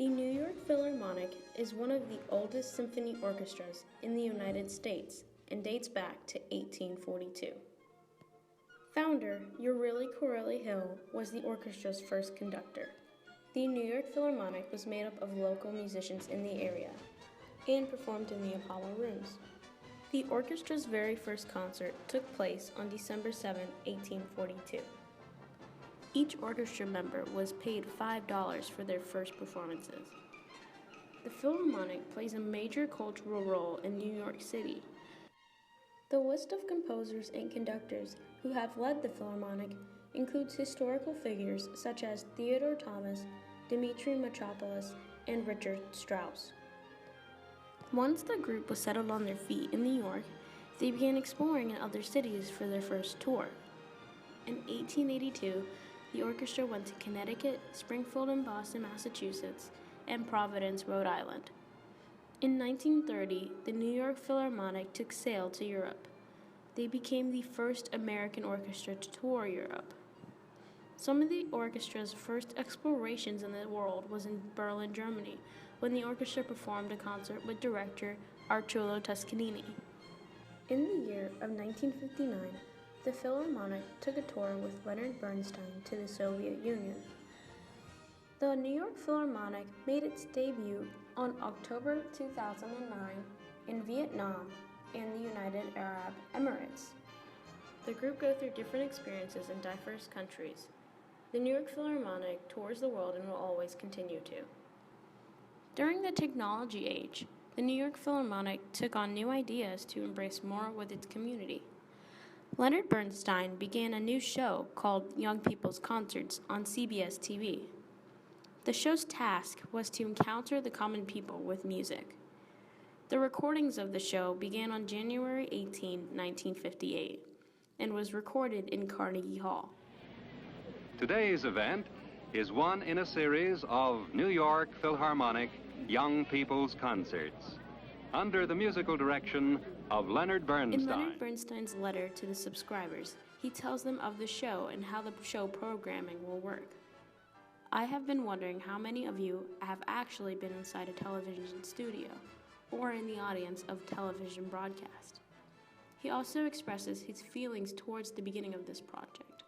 The New York Philharmonic is one of the oldest symphony orchestras in the United States and dates back to 1842. Founder Uri Corelli Hill was the orchestra's first conductor. The New York Philharmonic was made up of local musicians in the area and performed in the Apollo Rooms. The orchestra's very first concert took place on December 7, 1842. Each orchestra member was paid $5 for their first performances. The Philharmonic plays a major cultural role in New York City. The list of composers and conductors who have led the Philharmonic includes historical figures such as Theodore Thomas, Dmitri Mitropoulos, and Richard Strauss. Once the group was settled on their feet in New York, they began exploring in other cities for their first tour. In 1882, the orchestra went to Connecticut, Springfield and Boston, Massachusetts, and Providence, Rhode Island. In 1930, the New York Philharmonic took sail to Europe. They became the first American orchestra to tour Europe. Some of the orchestra's first explorations in the world was in Berlin, Germany, when the orchestra performed a concert with director Arturo Toscanini. In the year of 1959, the Philharmonic took a tour with Leonard Bernstein to the Soviet Union. The New York Philharmonic made its debut on October 2009 in Vietnam and the United Arab Emirates. The group go through different experiences in diverse countries. The New York Philharmonic tours the world and will always continue to. During the technology age, the New York Philharmonic took on new ideas to embrace more with its community. Leonard Bernstein began a new show called Young People's Concerts on CBS TV. The show's task was to encounter the common people with music. The recordings of the show began on January 18, 1958, and was recorded in Carnegie Hall. Today's event is one in a series of New York Philharmonic Young People's Concerts, under the musical direction of Leonard Bernstein. In Leonard Bernstein's letter to the subscribers, he tells them of the show and how the show programming will work. I have been wondering how many of you have actually been inside a television studio or in the audience of television broadcast. He also expresses his feelings towards the beginning of this project.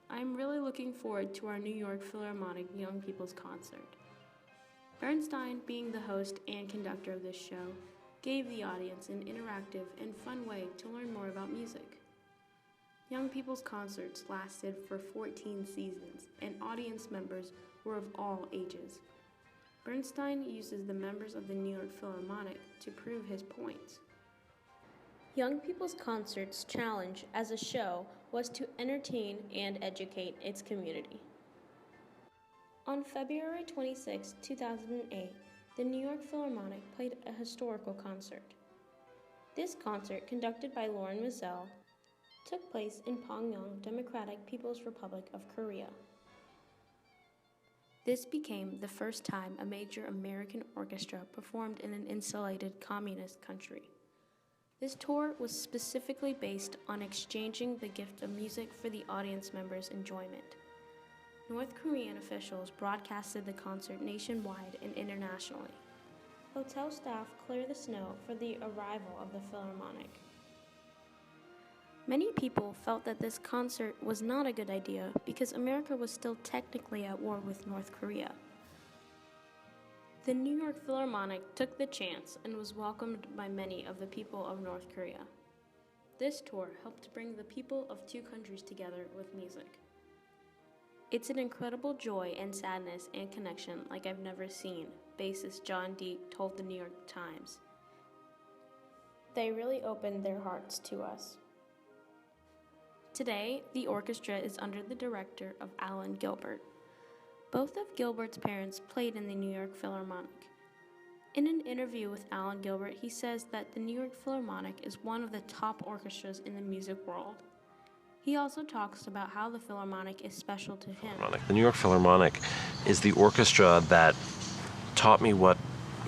I'm really looking forward to our New York Philharmonic Young People's Concert. Bernstein, being the host and conductor of this show, gave the audience an interactive and fun way to learn more about music. Young People's Concerts lasted for 14 seasons, and audience members were of all ages. Bernstein uses the members of the New York Philharmonic to prove his points. Young People's Concerts' challenge as a show was to entertain and educate its community. On February 26, 2008, the New York Philharmonic played a historical concert. This concert, conducted by Lauren Mizell, took place in Pyongyang, Democratic People's Republic of Korea. This became the first time a major American orchestra performed in an insulated communist country. This tour was specifically based on exchanging the gift of music for the audience members' enjoyment. North Korean officials broadcasted the concert nationwide and internationally. Hotel staff cleared the snow for the arrival of the Philharmonic. Many people felt that this concert was not a good idea because America was still technically at war with North Korea. The New York Philharmonic took the chance and was welcomed by many of the people of North Korea. This tour helped bring the people of two countries together with music. It's an incredible joy and sadness and connection like I've never seen, bassist John Deek told the New York Times. They really opened their hearts to us. Today, the orchestra is under the director of Alan Gilbert. Both of Gilbert's parents played in the New York Philharmonic. In an interview with Alan Gilbert, he says that the New York Philharmonic is one of the top orchestras in the music world. He also talks about how the Philharmonic is special to him. The New York Philharmonic is the orchestra that taught me what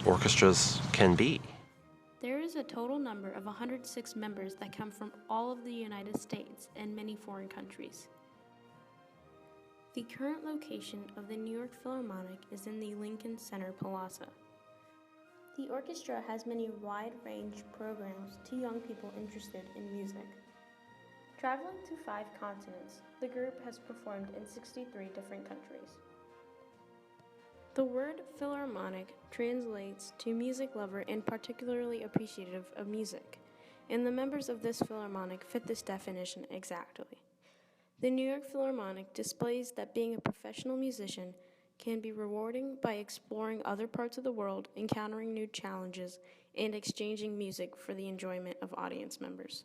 orchestras can be. There is a total number of 106 members that come from all of the United States and many foreign countries. The current location of the New York Philharmonic is in the Lincoln Center Plaza. The orchestra has many wide-range programs to young people interested in music. Traveling to 5 continents, the group has performed in 63 different countries. The word Philharmonic translates to music lover and particularly appreciative of music, and the members of this Philharmonic fit this definition exactly. The New York Philharmonic displays that being a professional musician can be rewarding by exploring other parts of the world, encountering new challenges, and exchanging music for the enjoyment of audience members.